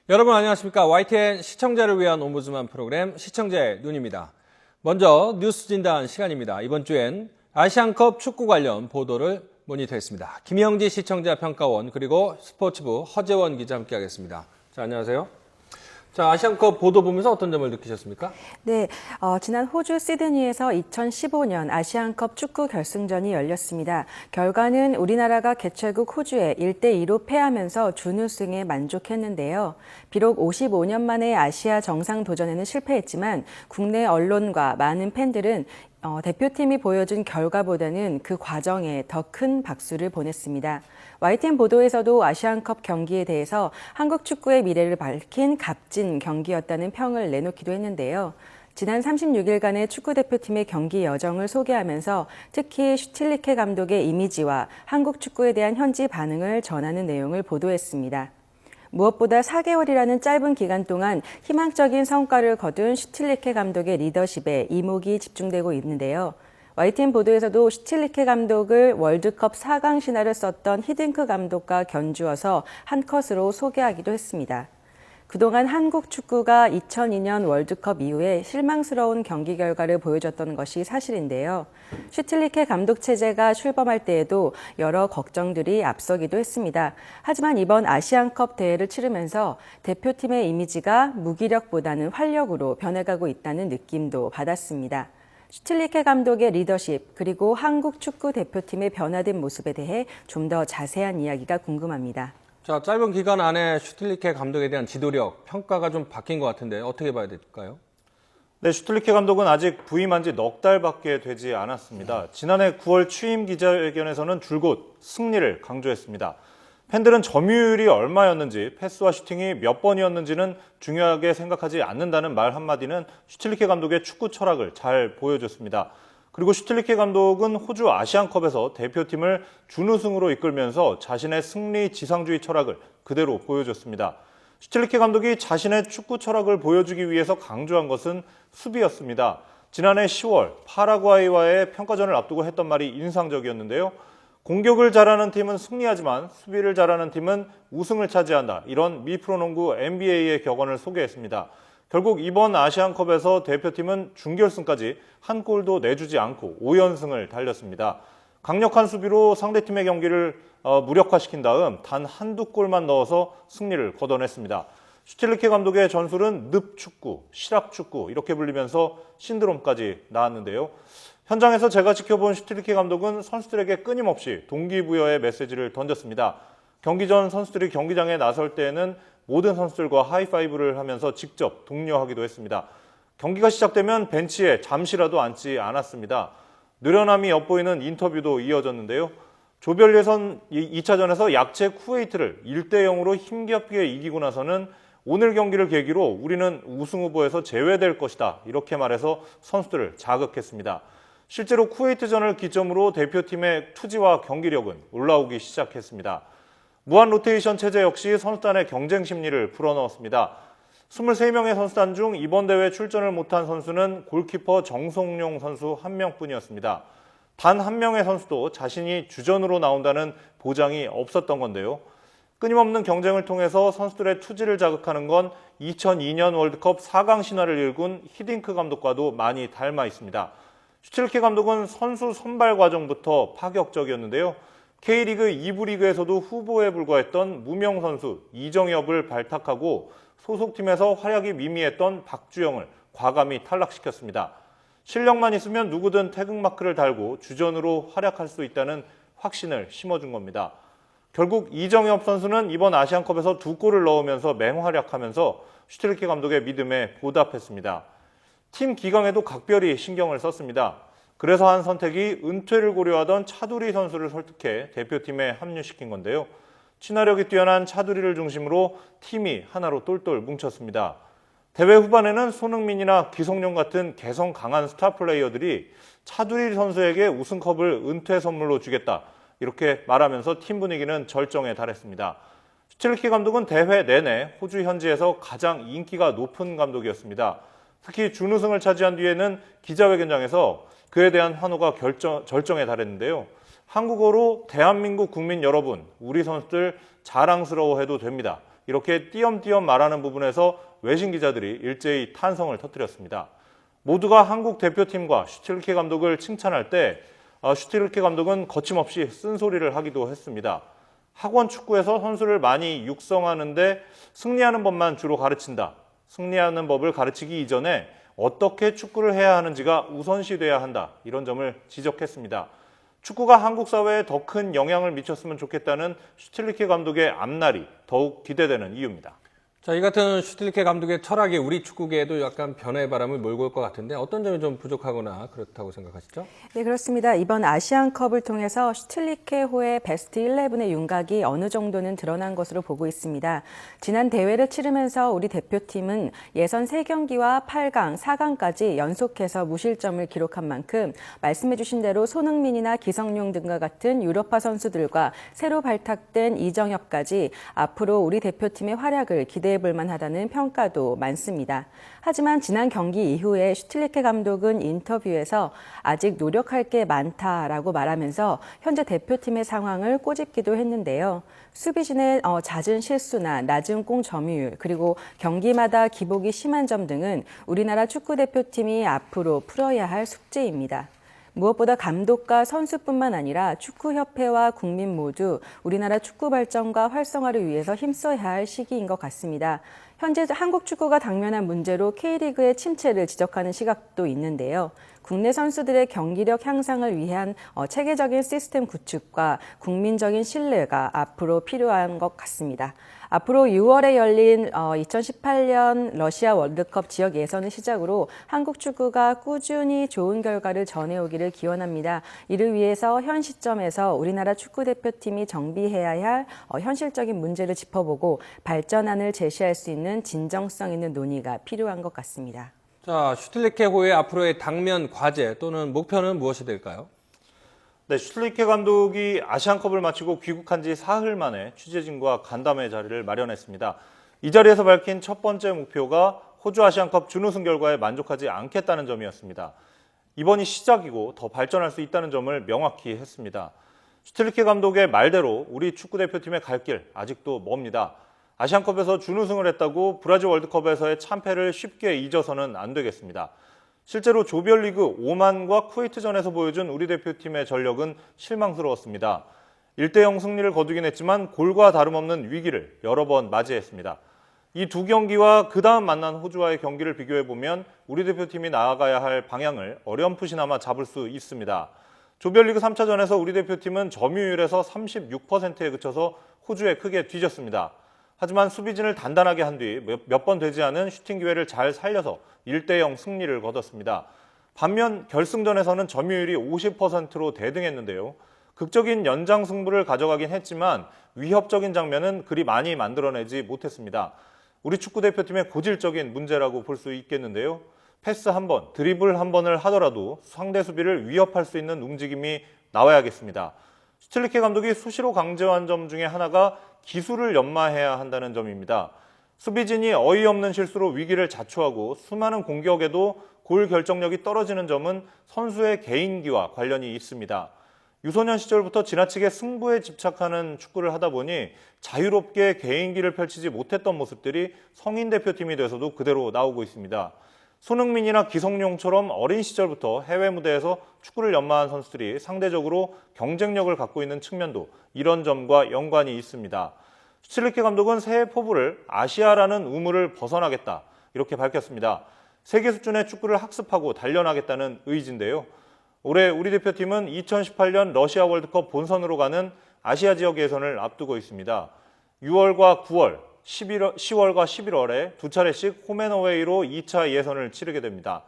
여러분 안녕하십니까? YTN 시청자를 위한 옴부즈만 프로그램 시청자의 눈입니다. 먼저 뉴스 진단 시간입니다. 이번 주엔 아시안컵 축구 관련 보도를 모니터했습니다. 김영지 시청자 평가원 그리고 스포츠부 허재원 기자 함께하겠습니다. 자, 안녕하세요. 자, 아시안컵 보도 보면서 어떤 점을 느끼셨습니까? 네, 지난 호주 시드니에서 2015년 아시안컵 축구 결승전이 열렸습니다. 결과는 우리나라가 개최국 호주에 1대2로 패하면서 준우승에 만족했는데요. 비록 55년 만에 아시아 정상 도전에는 실패했지만 국내 언론과 많은 팬들은 대표팀이 보여준 결과보다는 그 과정에 더 큰 박수를 보냈습니다. YTN 보도에서도 아시안컵 경기에 대해서 한국 축구의 미래를 밝힌 값진 경기였다는 평을 내놓기도 했는데요. 지난 36일간의 축구대표팀의 경기 여정을 소개하면서 특히 슈틸리케 감독의 이미지와 한국 축구에 대한 현지 반응을 전하는 내용을 보도했습니다. 무엇보다 4개월이라는 짧은 기간 동안 희망적인 성과를 거둔 슈틸리케 감독의 리더십에 이목이 집중되고 있는데요. YTN 보도에서도 슈틸리케 감독을 월드컵 4강 신화를 썼던 히딩크 감독과 견주어서 한 컷으로 소개하기도 했습니다. 그동안 한국 축구가 2002년 월드컵 이후에 실망스러운 경기 결과를 보여줬던 것이 사실인데요. 슈틸리케 감독 체제가 출범할 때에도 여러 걱정들이 앞서기도 했습니다. 하지만 이번 아시안컵 대회를 치르면서 대표팀의 이미지가 무기력보다는 활력으로 변해가고 있다는 느낌도 받았습니다. 슈틸리케 감독의 리더십 그리고 한국 축구 대표팀의 변화된 모습에 대해 좀 더 자세한 이야기가 궁금합니다. 자, 짧은 기간 안에 슈틸리케 감독에 대한 지도력, 평가가 좀 바뀐 것 같은데 어떻게 봐야 될까요? 네, 슈틸리케 감독은 아직 부임한 지 넉 달밖에 되지 않았습니다. 지난해 9월 취임 기자회견에서는 줄곧 승리를 강조했습니다. 팬들은 점유율이 얼마였는지, 패스와 슈팅이 몇 번이었는지는 중요하게 생각하지 않는다는 말 한마디는 슈틸리케 감독의 축구 철학을 잘 보여줬습니다. 그리고 슈틸리케 감독은 호주 아시안컵에서 대표팀을 준우승으로 이끌면서 자신의 승리 지상주의 철학을 그대로 보여줬습니다. 슈틸리케 감독이 자신의 축구 철학을 보여주기 위해서 강조한 것은 수비였습니다. 지난해 10월 파라과이와의 평가전을 앞두고 했던 말이 인상적이었는데요. 공격을 잘하는 팀은 승리하지만 수비를 잘하는 팀은 우승을 차지한다. 이런 미프로농구 NBA의 격언을 소개했습니다. 결국 이번 아시안컵에서 대표팀은 준결승까지 한 골도 내주지 않고 5연승을 달렸습니다. 강력한 수비로 상대팀의 경기를 무력화시킨 다음 단 한두 골만 넣어서 승리를 거둬냈습니다. 슈틸리케 감독의 전술은 늪축구, 실학축구 이렇게 불리면서 신드롬까지 나왔는데요. 현장에서 제가 지켜본 슈틸리케 감독은 선수들에게 끊임없이 동기부여의 메시지를 던졌습니다. 경기 전 선수들이 경기장에 나설 때에는 모든 선수들과 하이파이브를 하면서 직접 독려하기도 했습니다. 경기가 시작되면 벤치에 잠시라도 앉지 않았습니다. 느련함이 엿보이는 인터뷰도 이어졌는데요. 조별 예선 2차전에서 약체 쿠웨이트를 1대0으로 힘겹게 이기고 나서는 오늘 경기를 계기로 우리는 우승 후보에서 제외될 것이다. 이렇게 말해서 선수들을 자극했습니다. 실제로 쿠웨이트전을 기점으로 대표팀의 투지와 경기력은 올라오기 시작했습니다. 무한 로테이션 체제 역시 선수단의 경쟁 심리를 불어넣었습니다. 23명의 선수단 중 이번 대회 출전을 못한 선수는 골키퍼 정성용 선수 1명뿐이었습니다. 단 한 명의 선수도 자신이 주전으로 나온다는 보장이 없었던 건데요. 끊임없는 경쟁을 통해서 선수들의 투지를 자극하는 건 2002년 월드컵 4강 신화를 일군 히딩크 감독과도 많이 닮아 있습니다. 슈틸리케 감독은 선수 선발 과정부터 파격적이었는데요. K리그 2부 리그에서도 후보에 불과했던 무명 선수 이정엽을 발탁하고 소속팀에서 활약이 미미했던 박주영을 과감히 탈락시켰습니다. 실력만 있으면 누구든 태극마크를 달고 주전으로 활약할 수 있다는 확신을 심어준 겁니다. 결국 이정엽 선수는 이번 아시안컵에서 2골을 넣으면서 맹활약하면서 슈틸리케 감독의 믿음에 보답했습니다. 팀 기강에도 각별히 신경을 썼습니다. 그래서 한 선택이 은퇴를 고려하던 차두리 선수를 설득해 대표팀에 합류시킨 건데요. 친화력이 뛰어난 차두리를 중심으로 팀이 하나로 똘똘 뭉쳤습니다. 대회 후반에는 손흥민이나 기성용 같은 개성 강한 스타 플레이어들이 차두리 선수에게 우승컵을 은퇴 선물로 주겠다. 이렇게 말하면서 팀 분위기는 절정에 달했습니다. 슈틸리케 감독은 대회 내내 호주 현지에서 가장 인기가 높은 감독이었습니다. 특히 준우승을 차지한 뒤에는 기자회견장에서 그에 대한 환호가 절정에 달했는데요. 한국어로 대한민국 국민 여러분, 우리 선수들 자랑스러워해도 됩니다. 이렇게 띄엄띄엄 말하는 부분에서 외신 기자들이 일제히 탄성을 터뜨렸습니다. 모두가 한국 대표팀과 슈틸리케 감독을 칭찬할 때 슈틸리케 감독은 거침없이 쓴소리를 하기도 했습니다. 학원 축구에서 선수를 많이 육성하는데 승리하는 법만 주로 가르친다. 승리하는 법을 가르치기 이전에 어떻게 축구를 해야 하는지가 우선시돼야 한다. 이런 점을 지적했습니다. 축구가 한국 사회에 더 큰 영향을 미쳤으면 좋겠다는 슈틸리케 감독의 앞날이 더욱 기대되는 이유입니다. 자, 이 같은 슈틸리케 감독의 철학이 우리 축구계에도 약간 변화의 바람을 몰고 올 것 같은데 어떤 점이 좀 부족하거나 그렇다고 생각하시죠? 네, 그렇습니다. 이번 아시안컵을 통해서 슈틸리케호의 베스트 11의 윤곽이 어느 정도는 드러난 것으로 보고 있습니다. 지난 대회를 치르면서 우리 대표팀은 예선 3경기와 8강, 4강까지 연속해서 무실점을 기록한 만큼 말씀해 주신 대로 손흥민이나 기성용 등과 같은 유럽파 선수들과 새로 발탁된 이정엽까지 앞으로 우리 대표팀의 활약을 기대해 볼 만하다는 평가도 많습니다. 하지만 지난 경기 이후에 슈틸리케 감독은 인터뷰에서 아직 노력할 게 많다라고 말하면서 현재 대표팀의 상황을 꼬집기도 했는데요. 수비진의 잦은 실수나 낮은 골 점유율 그리고 경기마다 기복이 심한 점 등은 우리나라 축구대표팀이 앞으로 풀어야 할 숙제입니다. 무엇보다 감독과 선수뿐만 아니라 축구협회와 국민 모두 우리나라 축구 발전과 활성화를 위해서 힘써야 할 시기인 것 같습니다. 현재 한국 축구가 당면한 문제로 K리그의 침체를 지적하는 시각도 있는데요. 국내 선수들의 경기력 향상을 위한 체계적인 시스템 구축과 국민적인 신뢰가 앞으로 필요한 것 같습니다. 앞으로 6월에 열린 2018년 러시아 월드컵 지역 예선을 시작으로 한국 축구가 꾸준히 좋은 결과를 전해오기를 기원합니다. 이를 위해서 현 시점에서 우리나라 축구대표팀이 정비해야 할 현실적인 문제를 짚어보고 발전안을 제시할 수 있는 진정성 있는 논의가 필요한 것 같습니다. 자, 슈틸리케호의 앞으로의 당면 과제 또는 목표는 무엇이 될까요? 네, 슈틸리케 감독이 아시안컵을 마치고 귀국한 지 사흘 만에 취재진과 간담회 자리를 마련했습니다. 이 자리에서 밝힌 첫 번째 목표가 호주 아시안컵 준우승 결과에 만족하지 않겠다는 점이었습니다. 이번이 시작이고 더 발전할 수 있다는 점을 명확히 했습니다. 슈틸리케 감독의 말대로 우리 축구대표팀의 갈 길 아직도 멉니다. 아시안컵에서 준우승을 했다고 브라질 월드컵에서의 참패를 쉽게 잊어서는 안 되겠습니다. 실제로 조별리그 오만과 쿠웨이트전에서 보여준 우리 대표팀의 전력은 실망스러웠습니다. 1대0 승리를 거두긴 했지만 골과 다름없는 위기를 여러 번 맞이했습니다. 이 두 경기와 그 다음 만난 호주와의 경기를 비교해보면 우리 대표팀이 나아가야 할 방향을 어렴풋이나마 잡을 수 있습니다. 조별리그 3차전에서 우리 대표팀은 점유율에서 36%에 그쳐서 호주에 크게 뒤졌습니다. 하지만 수비진을 단단하게 한 뒤 몇 번 되지 않은 슈팅 기회를 잘 살려서 1대0 승리를 거뒀습니다. 반면 결승전에서는 점유율이 50%로 대등했는데요. 극적인 연장 승부를 가져가긴 했지만 위협적인 장면은 그리 많이 만들어내지 못했습니다. 우리 축구대표팀의 고질적인 문제라고 볼 수 있겠는데요. 패스 한 번, 드리블 한 번을 하더라도 상대 수비를 위협할 수 있는 움직임이 나와야겠습니다. 슈틸리케 감독이 수시로 강조한 점 중에 하나가 기술을 연마해야 한다는 점입니다. 수비진이 어이없는 실수로 위기를 자초하고 수많은 공격에도 골 결정력이 떨어지는 점은 선수의 개인기와 관련이 있습니다. 유소년 시절부터 지나치게 승부에 집착하는 축구를 하다 보니 자유롭게 개인기를 펼치지 못했던 모습들이 성인 대표팀이 돼서도 그대로 나오고 있습니다. 손흥민이나 기성용처럼 어린 시절부터 해외 무대에서 축구를 연마한 선수들이 상대적으로 경쟁력을 갖고 있는 측면도 이런 점과 연관이 있습니다. 슈틸리케 감독은 새해 포부를 아시아라는 우물을 벗어나겠다 이렇게 밝혔습니다. 세계 수준의 축구를 학습하고 단련하겠다는 의지인데요. 올해 우리 대표팀은 2018년 러시아 월드컵 본선으로 가는 아시아 지역 예선을 앞두고 있습니다. 6월과 9월, 10월과 11월에 두 차례씩 홈앤어웨이로 2차 예선을 치르게 됩니다.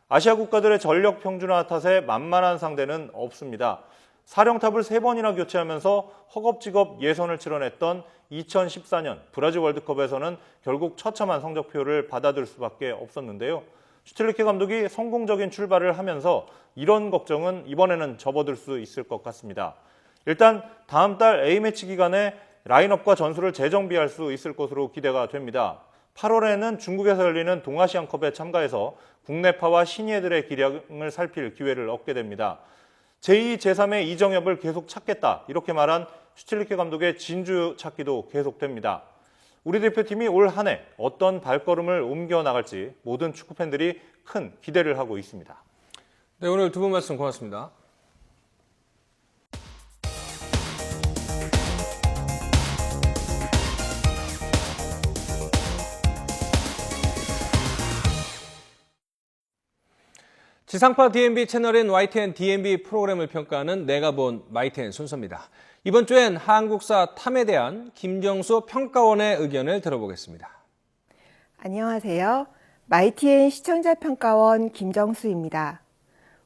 아시아 국가들의 전력 평준화 탓에 만만한 상대는 없습니다. 사령탑을 3번이나 교체하면서 허겁지겁 예선을 치러냈던 2014년 브라질 월드컵에서는 결국 처참한 성적표를 받아들 수밖에 없었는데요. 슈틸리케 감독이 성공적인 출발을 하면서 이런 걱정은 이번에는 접어들 수 있을 것 같습니다. 일단 다음 달 A매치 기간에 라인업과 전술을 재정비할 수 있을 것으로 기대가 됩니다. 8월에는 중국에서 열리는 동아시안컵에 참가해서 국내파와 신예들의 기량을 살필 기회를 얻게 됩니다. 제2, 제3의 이정엽을 계속 찾겠다 이렇게 말한 슈틸리케 감독의 진주 찾기도 계속됩니다. 우리 대표팀이 올 한 해 어떤 발걸음을 옮겨 나갈지 모든 축구 팬들이 큰 기대를 하고 있습니다. 네, 오늘 두 분 말씀 고맙습니다. 지상파 DMB 채널인 YTN DMB 프로그램을 평가하는 내가 본 YTN 순서입니다. 이번 주엔 한국사 탐에 대한 김정수 평가원의 의견을 들어보겠습니다. 안녕하세요. YTN 시청자평가원 김정수입니다.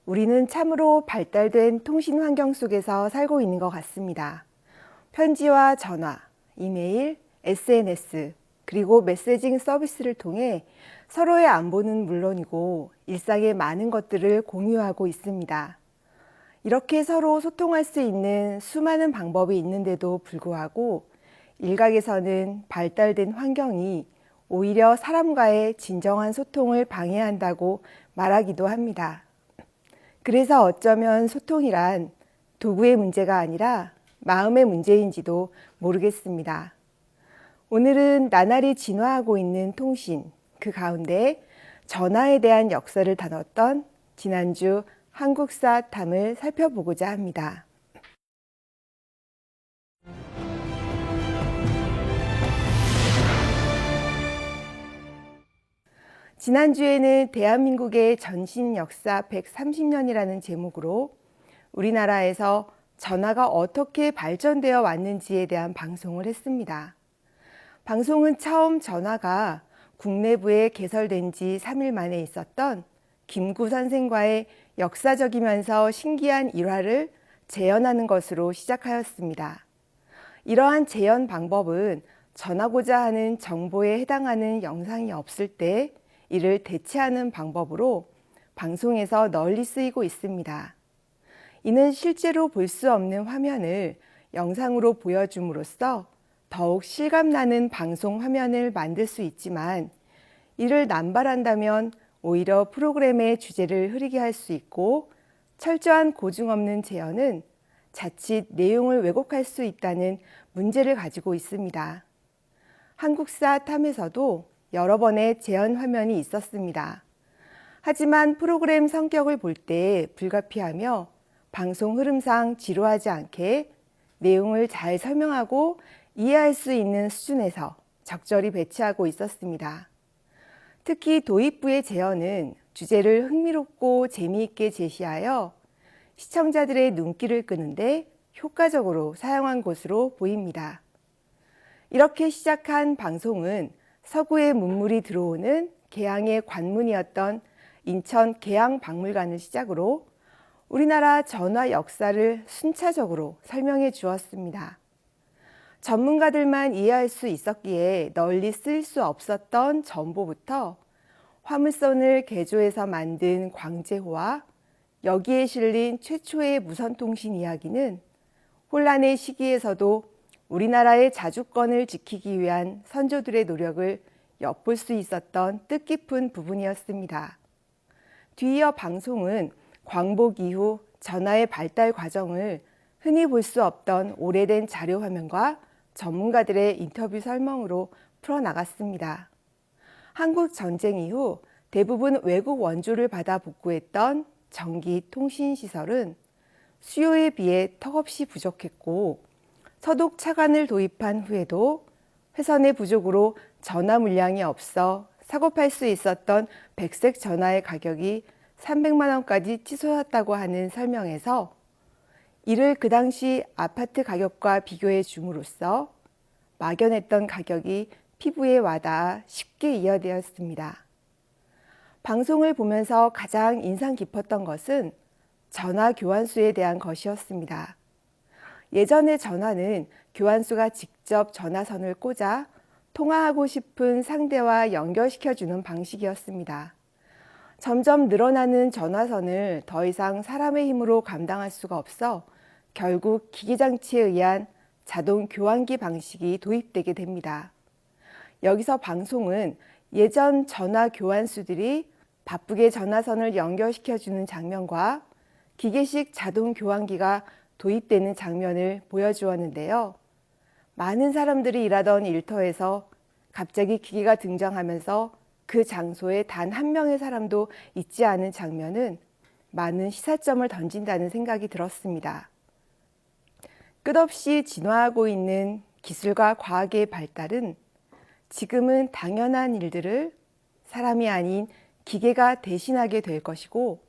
우리는 참으로 발달된 통신 환경 속에서 살고 있는 것 같습니다. 편지와 전화, 이메일, SNS, 그리고 메시징 서비스를 통해 서로의 안보는 물론이고 일상의 많은 것들을 공유하고 있습니다. 이렇게 서로 소통할 수 있는 수많은 방법이 있는데도 불구하고 일각에서는 발달된 환경이 오히려 사람과의 진정한 소통을 방해한다고 말하기도 합니다. 그래서 어쩌면 소통이란 도구의 문제가 아니라 마음의 문제인지도 모르겠습니다. 오늘은 나날이 진화하고 있는 통신, 그 가운데 전화에 대한 역사를 다뤘던 지난주 한국사 탐을 살펴보고자 합니다. 지난주에는 대한민국의 전신 역사 130년이라는 제목으로 우리나라에서 전화가 어떻게 발전되어 왔는지에 대한 방송을 했습니다. 방송은 처음 전화가 국내부에 개설된 지 3일 만에 있었던 김구 선생과의 역사적이면서 신기한 일화를 재현하는 것으로 시작하였습니다. 이러한 재현 방법은 전하고자 하는 정보에 해당하는 영상이 없을 때 이를 대체하는 방법으로 방송에서 널리 쓰이고 있습니다. 이는 실제로 볼 수 없는 화면을 영상으로 보여줌으로써 더욱 실감나는 방송 화면을 만들 수 있지만 이를 남발한다면 오히려 프로그램의 주제를 흐리게 할 수 있고 철저한 고증 없는 재현은 자칫 내용을 왜곡할 수 있다는 문제를 가지고 있습니다. 한국사 탐에서도 여러 번의 재현 화면이 있었습니다. 하지만 프로그램 성격을 볼 때 불가피하며 방송 흐름상 지루하지 않게 내용을 잘 설명하고 이해할 수 있는 수준에서 적절히 배치하고 있었습니다. 특히 도입부의 재현은 주제를 흥미롭고 재미있게 제시하여 시청자들의 눈길을 끄는데 효과적으로 사용한 것으로 보입니다. 이렇게 시작한 방송은 서구의 문물이 들어오는 개항의 관문이었던 인천 개항박물관을 시작으로 우리나라 전화 역사를 순차적으로 설명해 주었습니다. 전문가들만 이해할 수 있었기에 널리 쓰일 수 없었던 전보부터 화물선을 개조해서 만든 광제호와 여기에 실린 최초의 무선통신 이야기는 혼란의 시기에서도 우리나라의 자주권을 지키기 위한 선조들의 노력을 엿볼 수 있었던 뜻깊은 부분이었습니다. 뒤이어 방송은 광복 이후 전화의 발달 과정을 흔히 볼 수 없던 오래된 자료 화면과 전문가들의 인터뷰 설명으로 풀어나갔습니다. 한국 전쟁 이후 대부분 외국 원조를 받아 복구했던 전기 통신 시설은 수요에 비해 턱없이 부족했고 서독 차관을 도입한 후에도 회선의 부족으로 전화 물량이 없어 사고 팔 수 있었던 백색 전화의 가격이 300만 원까지 치솟았다고 하는 설명에서 이를 그 당시 아파트 가격과 비교해 줌으로써 막연했던 가격이 피부에 와닿아 쉽게 이해되었습니다. 방송을 보면서 가장 인상 깊었던 것은 전화 교환수에 대한 것이었습니다. 예전의 전화는 교환수가 직접 전화선을 꽂아 통화하고 싶은 상대와 연결시켜주는 방식이었습니다. 점점 늘어나는 전화선을 더 이상 사람의 힘으로 감당할 수가 없어 결국 기기장치에 의한 자동 교환기 방식이 도입되게 됩니다. 여기서 방송은 예전 전화 교환수들이 바쁘게 전화선을 연결시켜주는 장면과 기계식 자동 교환기가 도입되는 장면을 보여주었는데요. 많은 사람들이 일하던 일터에서 갑자기 기계가 등장하면서 그 장소에 단 한 명의 사람도 있지 않은 장면은 많은 시사점을 던진다는 생각이 들었습니다. 끝없이 진화하고 있는 기술과 과학의 발달은 지금은 당연한 일들을 사람이 아닌 기계가 대신하게 될 것이고,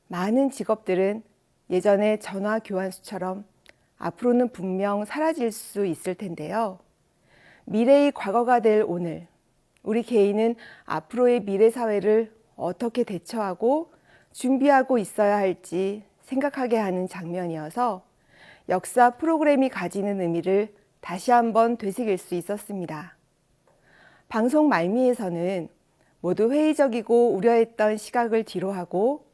많은 직업들은 예전의 전화 교환수처럼 앞으로는 분명 사라질 수 있을 텐데요. 미래의 과거가 될 오늘, 우리 개인은 앞으로의 미래 사회를 어떻게 대처하고 준비하고 있어야 할지 생각하게 하는 장면이어서 역사 프로그램이 가지는 의미를 다시 한번 되새길 수 있었습니다. 방송 말미에서는 모두 회의적이고 우려했던 시각을 뒤로하고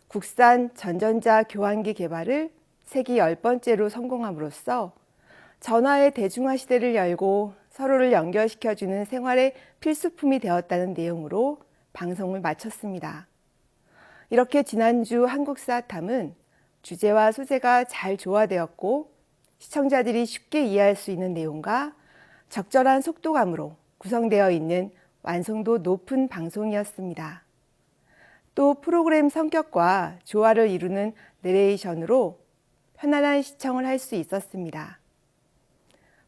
국산 전전자 교환기 개발을 세계 10번째로 성공함으로써 전화의 대중화 시대를 열고 서로를 연결시켜주는 생활의 필수품이 되었다는 내용으로 방송을 마쳤습니다. 이렇게 지난주 한국사탐은 주제와 소재가 잘 조화되었고 시청자들이 쉽게 이해할 수 있는 내용과 적절한 속도감으로 구성되어 있는 완성도 높은 방송이었습니다. 또 프로그램 성격과 조화를 이루는 내레이션으로 편안한 시청을 할 수 있었습니다.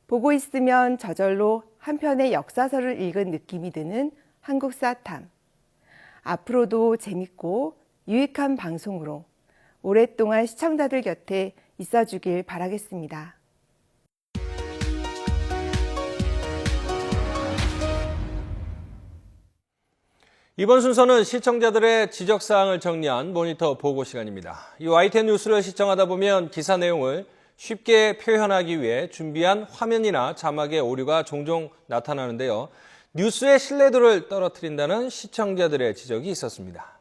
보고 있으면 저절로 한 편의 역사서를 읽은 느낌이 드는 한국사탐. 앞으로도 재밌고 유익한 방송으로 오랫동안 시청자들 곁에 있어주길 바라겠습니다. 이번 순서는 시청자들의 지적사항을 정리한 모니터 보고 시간입니다. 이 YTN 뉴스를 시청하다 보면 기사 내용을 쉽게 표현하기 위해 준비한 화면이나 자막의 오류가 종종 나타나는데요. 뉴스의 신뢰도를 떨어뜨린다는 시청자들의 지적이 있었습니다.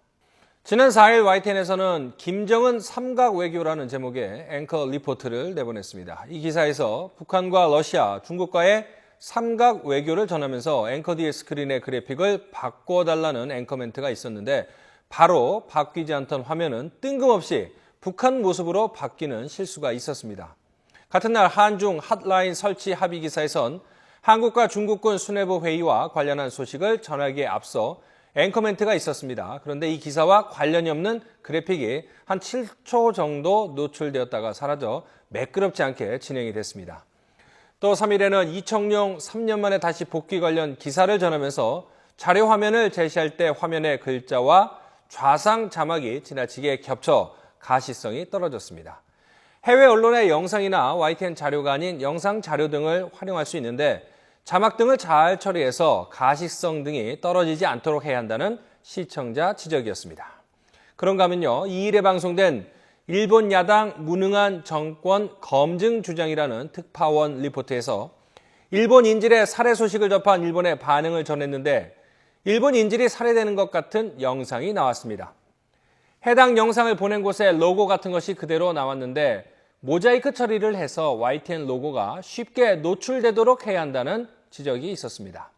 지난 4일 YTN에서는 김정은 삼각 외교라는 제목의 앵커 리포트를 내보냈습니다. 이 기사에서 북한과 러시아, 중국과의 삼각 외교를 전하면서 앵커 뒤의 스크린의 그래픽을 바꿔달라는 앵커 멘트가 있었는데 바로 바뀌지 않던 화면은 뜬금없이 북한 모습으로 바뀌는 실수가 있었습니다. 같은 날 한중 핫라인 설치 합의 기사에선 한국과 중국군 수뇌부 회의와 관련한 소식을 전하기에 앞서 앵커 멘트가 있었습니다. 그런데 이 기사와 관련이 없는 그래픽이 한 7초 정도 노출되었다가 사라져 매끄럽지 않게 진행이 됐습니다. 또 3일에는 이청용 3년 만에 다시 복귀 관련 기사를 전하면서 자료 화면을 제시할 때 화면의 글자와 좌상 자막이 지나치게 겹쳐 가시성이 떨어졌습니다. 해외 언론의 영상이나 YTN 자료가 아닌 영상 자료 등을 활용할 수 있는데 자막 등을 잘 처리해서 가시성 등이 떨어지지 않도록 해야 한다는 시청자 지적이었습니다. 그런가 하면요, 2일에 방송된 일본 야당 무능한 정권 검증 주장이라는 특파원 리포트에서 일본 인질의 살해 소식을 접한 일본의 반응을 전했는데 일본 인질이 살해되는 것 같은 영상이 나왔습니다. 해당 영상을 보낸 곳에 로고 같은 것이 그대로 나왔는데 모자이크 처리를 해서 YTN 로고가 쉽게 노출되도록 해야 한다는 지적이 있었습니다.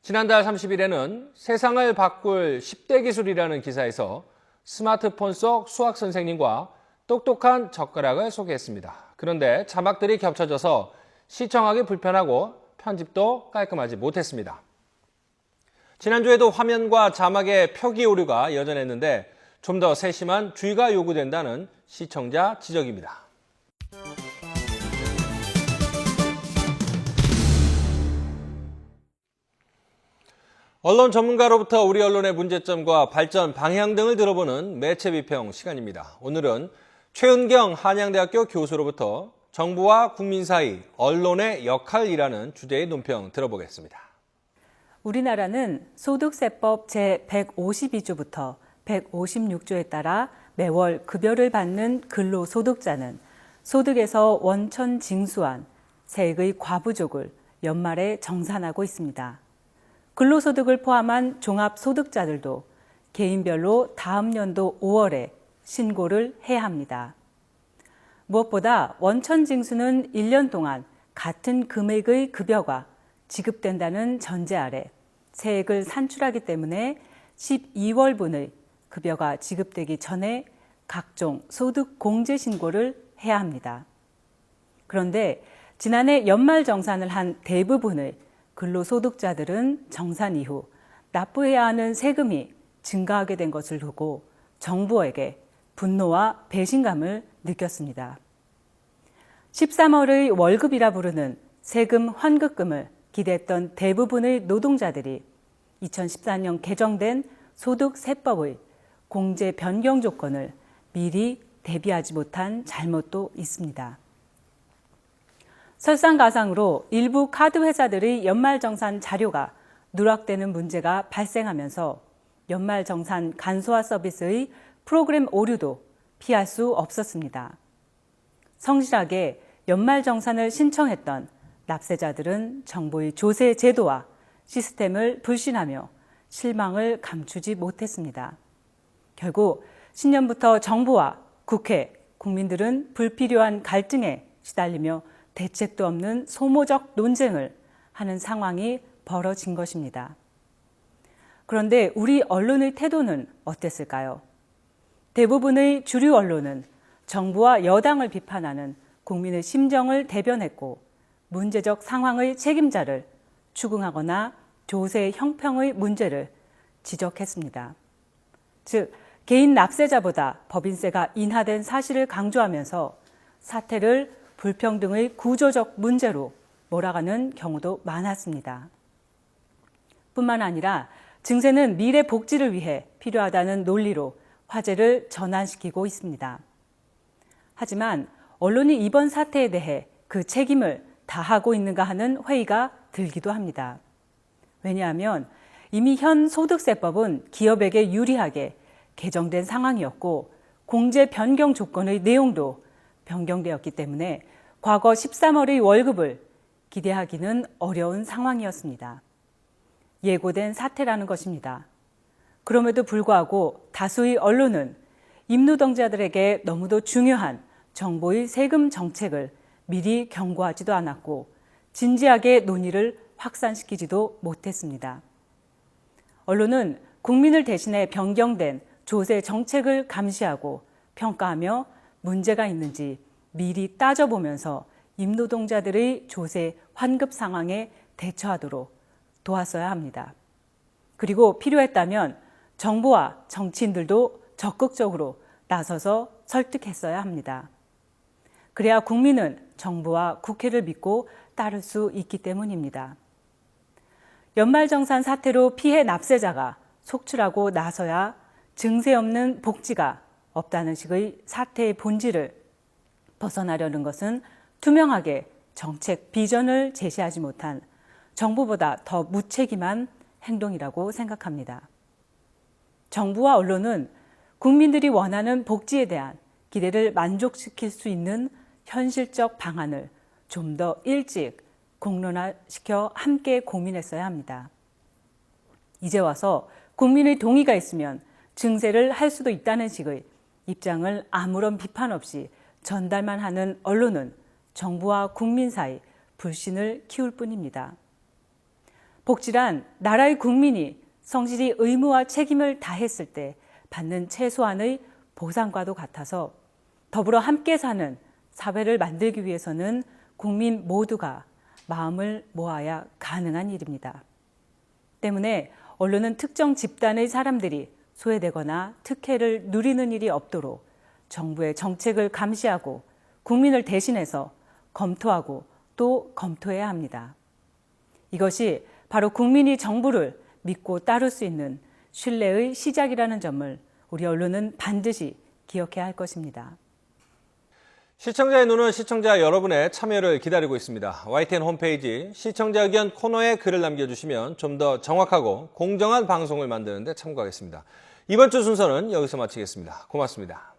지난달 30일에는 세상을 바꿀 10대 기술이라는 기사에서 스마트폰 속 수학 선생님과 똑똑한 젓가락을 소개했습니다. 그런데 자막들이 겹쳐져서 시청하기 불편하고 편집도 깔끔하지 못했습니다. 지난주에도 화면과 자막의 표기 오류가 여전했는데 좀 더 세심한 주의가 요구된다는 시청자 지적입니다. 언론 전문가로부터 우리 언론의 문제점과 발전 방향 등을 들어보는 매체 비평 시간입니다. 오늘은 최은경 한양대학교 교수로부터 정부와 국민 사이 언론의 역할이라는 주제의 논평 들어보겠습니다. 우리나라는 소득세법 제152조부터 156조에 따라 매월 급여를 받는 근로소득자는 소득에서 원천 징수한 세액의 과부족을 연말에 정산하고 있습니다. 근로소득을 포함한 종합소득자들도 개인별로 다음 연도 5월에 신고를 해야 합니다. 무엇보다 원천징수는 1년 동안 같은 금액의 급여가 지급된다는 전제 아래 세액을 산출하기 때문에 12월분의 급여가 지급되기 전에 각종 소득 공제 신고를 해야 합니다. 그런데 지난해 연말 정산을 한 대부분의 근로소득자들은 정산 이후 납부해야 하는 세금이 증가하게 된 것을 두고 정부에게 분노와 배신감을 느꼈습니다. 13월의 월급이라 부르는 세금 환급금을 기대했던 대부분의 노동자들이 2014년 개정된 소득세법의 공제 변경 조건을 미리 대비하지 못한 잘못도 있습니다. 설상가상으로 일부 카드 회사들의 연말정산 자료가 누락되는 문제가 발생하면서 연말정산 간소화 서비스의 프로그램 오류도 피할 수 없었습니다. 성실하게 연말정산을 신청했던 납세자들은 정부의 조세 제도와 시스템을 불신하며 실망을 감추지 못했습니다. 결국 신년부터 정부와 국회, 국민들은 불필요한 갈등에 시달리며 대책도 없는 소모적 논쟁을 하는 상황이 벌어진 것입니다. 그런데 우리 언론의 태도는 어땠을까요? 대부분의 주류 언론은 정부와 여당을 비판하는 국민의 심정을 대변했고 문제적 상황의 책임자를 추궁하거나 조세 형평의 문제를 지적했습니다. 즉, 개인 납세자보다 법인세가 인하된 사실을 강조하면서 사태를 불평등의 구조적 문제로 몰아가는 경우도 많았습니다. 뿐만 아니라 증세는 미래 복지를 위해 필요하다는 논리로 화제를 전환시키고 있습니다. 하지만 언론이 이번 사태에 대해 그 책임을 다하고 있는가 하는 회의가 들기도 합니다. 왜냐하면 이미 현 소득세법은 기업에게 유리하게 개정된 상황이었고 공제 변경 조건의 내용도 변경되었기 때문에 과거 13월의 월급을 기대하기는 어려운 상황이었습니다. 예고된 사태라는 것입니다. 그럼에도 불구하고 다수의 언론은 임노동자들에게 너무도 중요한 정부의 세금 정책을 미리 경고하지도 않았고 진지하게 논의를 확산시키지도 못했습니다. 언론은 국민을 대신해 변경된 조세 정책을 감시하고 평가하며 문제가 있는지 미리 따져보면서 임노동자들의 조세 환급 상황에 대처하도록 도왔어야 합니다. 그리고 필요했다면 정부와 정치인들도 적극적으로 나서서 설득했어야 합니다. 그래야 국민은 정부와 국회를 믿고 따를 수 있기 때문입니다. 연말정산 사태로 피해 납세자가 속출하고 나서야 증세 없는 복지가 없다는 식의 사태의 본질을 벗어나려는 것은 투명하게 정책 비전을 제시하지 못한 정부보다 더 무책임한 행동이라고 생각합니다. 정부와 언론은 국민들이 원하는 복지에 대한 기대를 만족시킬 수 있는 현실적 방안을 좀 더 일찍 공론화시켜 함께 고민했어야 합니다. 이제 와서 국민의 동의가 있으면 증세를 할 수도 있다는 식의 입장을 아무런 비판 없이 전달만 하는 언론은 정부와 국민 사이 불신을 키울 뿐입니다. 복지란 나라의 국민이 성실히 의무와 책임을 다했을 때 받는 최소한의 보상과도 같아서 더불어 함께 사는 사회를 만들기 위해서는 국민 모두가 마음을 모아야 가능한 일입니다. 때문에 언론은 특정 집단의 사람들이 소외되거나 특혜를 누리는 일이 없도록 정부의 정책을 감시하고 국민을 대신해서 검토하고 또 검토해야 합니다. 이것이 바로 국민이 정부를 믿고 따를 수 있는 신뢰의 시작이라는 점을 우리 언론은 반드시 기억해야 할 것입니다. 시청자의 눈은 시청자 여러분의 참여를 기다리고 있습니다. YTN 홈페이지 시청자 의견 코너에 글을 남겨주시면 좀 더 정확하고 공정한 방송을 만드는 데 참고하겠습니다. 이번 주 순서는 여기서 마치겠습니다. 고맙습니다.